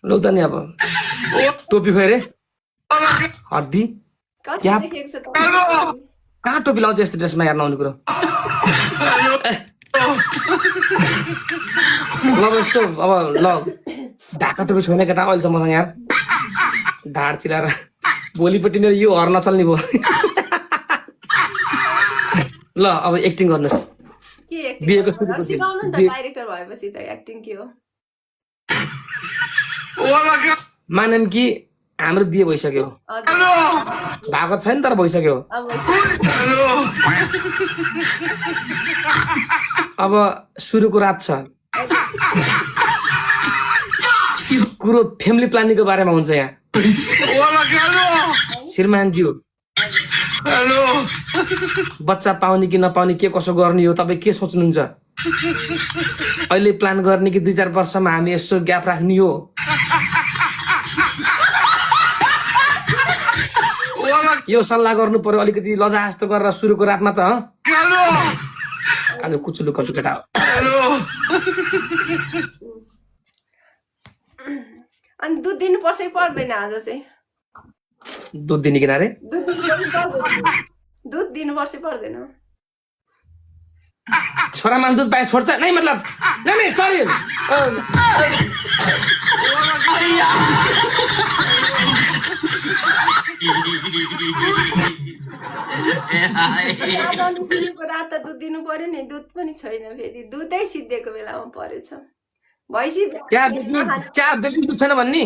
लौ त नि अब टोपी खोइ रे हड्डी क्या कहाँ टोपी लाउँछ यस्तो ड्रेसमा हेर्न आउने कुरो ल यस्तो अब ल ढाका टोपी छोड्ने केटा अहिलेसम्मसँग यार ढाड चिलाएर भोलिपट्टि मेरो यो हर नचल्ने भयो ल अब एक्टिङ गर्नुहोस् सिकाउनु नि त डाइरेक्टर भएपछि त एक्टिङ के हो मानम कि हाम्रो बिहे भइसक्यो भएको छैन तर भइसक्यो अब सुरुको रात छ कुरो फ्यामिली प्लानिङको बारेमा हुन्छ यहाँ श्रीमानज्यू बच्चा पाउने कि नपाउने के कसो गर्ने हो तपाईँ के सोच्नुहुन्छ अहिले प्लान गर्ने कि 2-4 वर्षमा हामी यसो ग्याप राख्ने हो यो सल्लाह गर्नु पर्यो अलिकति लजा जस्तो गरेर सुरुको रातमा त आज कुचुलु कटु केटा अनि दुध दिनु पर्छ पर्दैन आज चाहिँ दुध दिने किनारे दुध दिनु पर्छ पर्दैन छोरा मान दुध पाए छोड्छ नै मतलब नै सरी रात त दुध दिनु पर्यो नि दुध पनि छैन फेरि दुधै सिद्धेको बेलामा परेछ भैँसी चिया बेसी दुध छैन भन्ने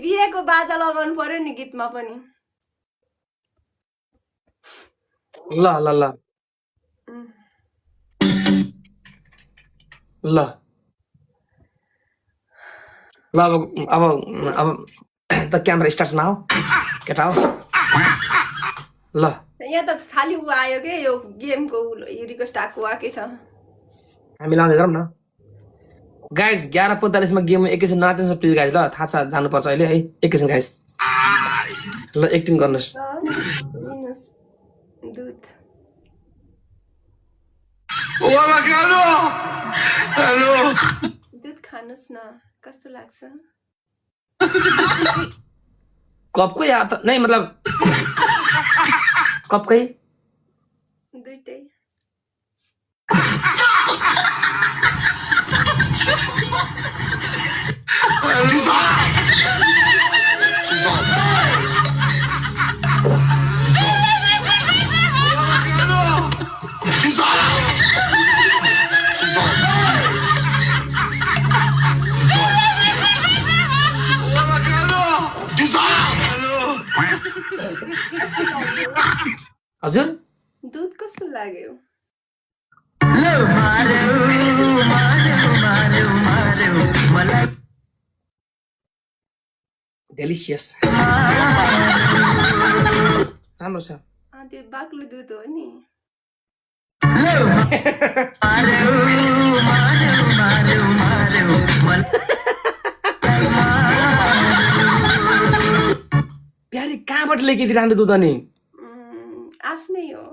बिहेको बाजा लगाउनु पर्यो नि गीतमा पनि ल ल ल ल ल अब त क्यामेरा स्टार्ट न हो केटा हो ल यहाँ त खालि ऊ आयो के यो गेमको रिक्वेस्ट आएको आएकै छ हामी लाउँदै गरौँ न गाइज 11:45 मा गेम एकैछिन नआत्नु प्लिज गाइज ल थाहा छ जानुपर्छ अहिले है एकैछिन गाइज ल एक्टिङ गर्नुहोस् दुध दुध खानुहोस् न कस्तो लाग्छ कपको या त नै मतलब कपकै दुईटै हजुर दुध कस्तो लाग्यो डेलिसियस राम्रो छ त्यो बाक्लो दुध हो नि प्यारी कहाँबाट ल्याइदिए राम्रो दुध अनि आफ्नै हो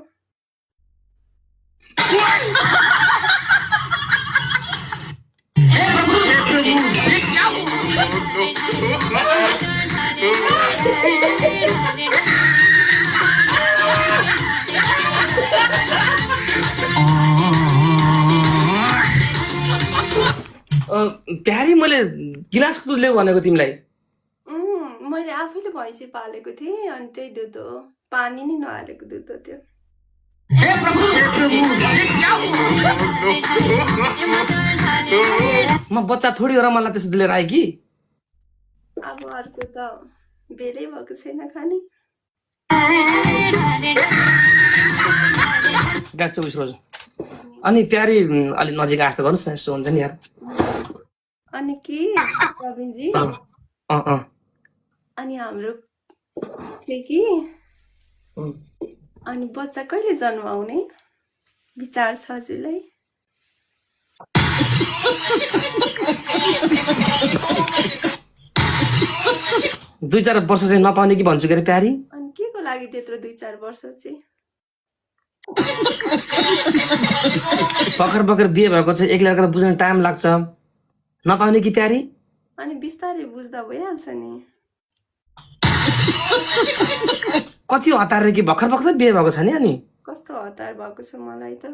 प्यारी मैले गिलासको दुध ल्याऊ भनेको तिमीलाई मैले आफैले भैँसी पालेको थिएँ अनि त्यही दुध हो पानी नै नहालेको दुध हो त्यो म बच्चा थोडी हो र मलाई त्यसो लिएर आएँ कि अब अर्को त बेलै भएको छैन खाने 24 रोज अनि प्यारी अलि नजिक आस्तो गर्नुस् न यसो हुन्छ नि यार अनि के प्रवीणजी अनि हाम्रो चाहिँ के अनि बच्चा कहिले जन्माउने विचार छ हजुरलाई 2-4 वर्ष चाहिँ नपाउने कि भन्छु के रे प्यारी अनि के को लागि त्यत्रो 2-4 वर्ष चाहिँ भर्खर बिहे भएको छ, एक लड़का बुझ्न टाइम लाग्छ, नपाउने कि प्यारी? अनि बिस्तारै बुझ्दा भइहाल्छ नि। कति हतार रे कि भर्खर बिहे भएको छ नि। अनि कस्तो हतार भएको छ मलाई त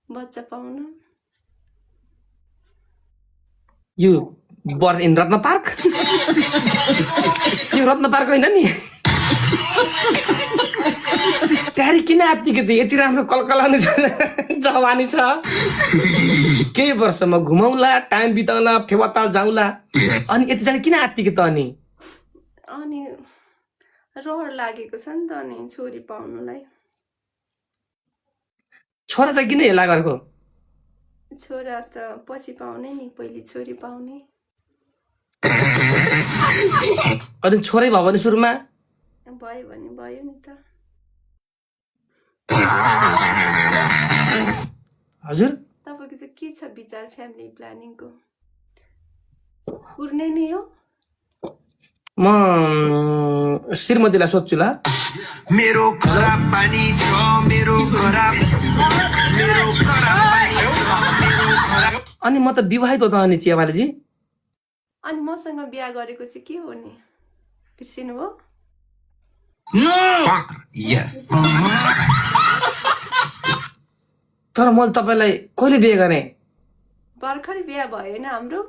बच्चा पाउन। यो बर इन रत्न पार्क यो रत्न पार्क होइन नि। प्यारी किन आत्तिके त यति राम्रो कलकलानी छ, जवानी छ। केही वर्षमा घुमाउला, टाइम बिताउला, फेवाताल जाउँला, अनि यति जाने किन आत्तिके त? अनि रहर लागेको छ नि त अनि छोरी पाउनुलाई। छोरा चाहिँ किन हेला गरेको? छोरा त पछि पाउने नि, पहिले छोरी पाउने। अनि छोरै भयो भने सुरुमा भयो भने भयो नि त। हजुर तपाईँको चाहिँ के छ विचार फ्यामिली प्लानिङको? उर्ने नै हो? म श्रीमतीलाई सोध्छु ल। मेरो खराब पानी छ, मेरो खराब अनि म त विवाहित हो त। अनि चियावालीजी अनि मसँग बिहा गरेको चाहिँ के हो नि, बिर्सिनु भयो? यस। तर मैले तपाईँलाई कहिले बिहे गरेँ? भर्खर बिहा भयो होइन हाम्रो।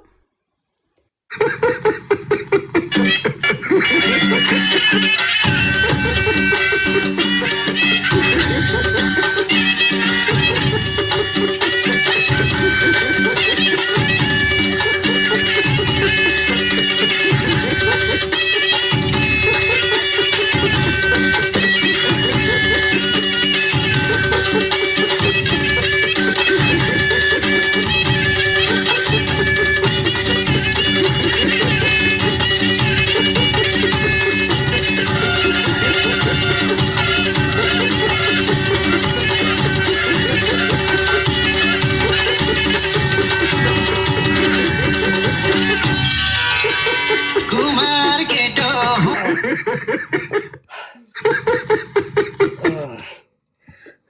कुमार केटो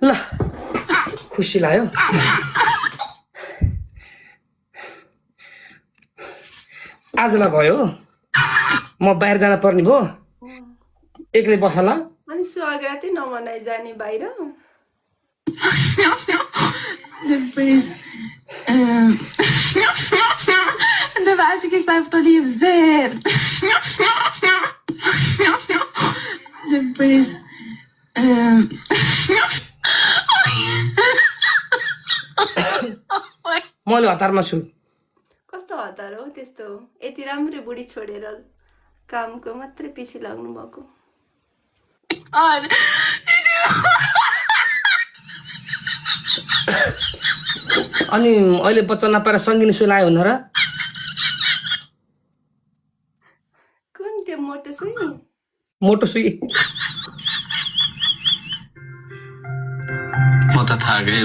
ल खुसी लाग्यो। आजलाई भयो, म बाहिर जान पर्ने भयो, एक्लै बस ल। अनि स्वागतै नमनाइ जाने बाहिर? Depois. Acho que está por dizer. Depois. मैले हतारमा छु। कस्तो हतार हो त्यस्तो? यति राम्रो बुढी छोडेर कामको मात्रै पछि लाग्नु भएको। अनि अहिले बच्चा नपाएर सङ्गिनी सुई लाग्यो हुन र? कुन त्यो मोटो सुई? मोटो सुई म त थाहा गए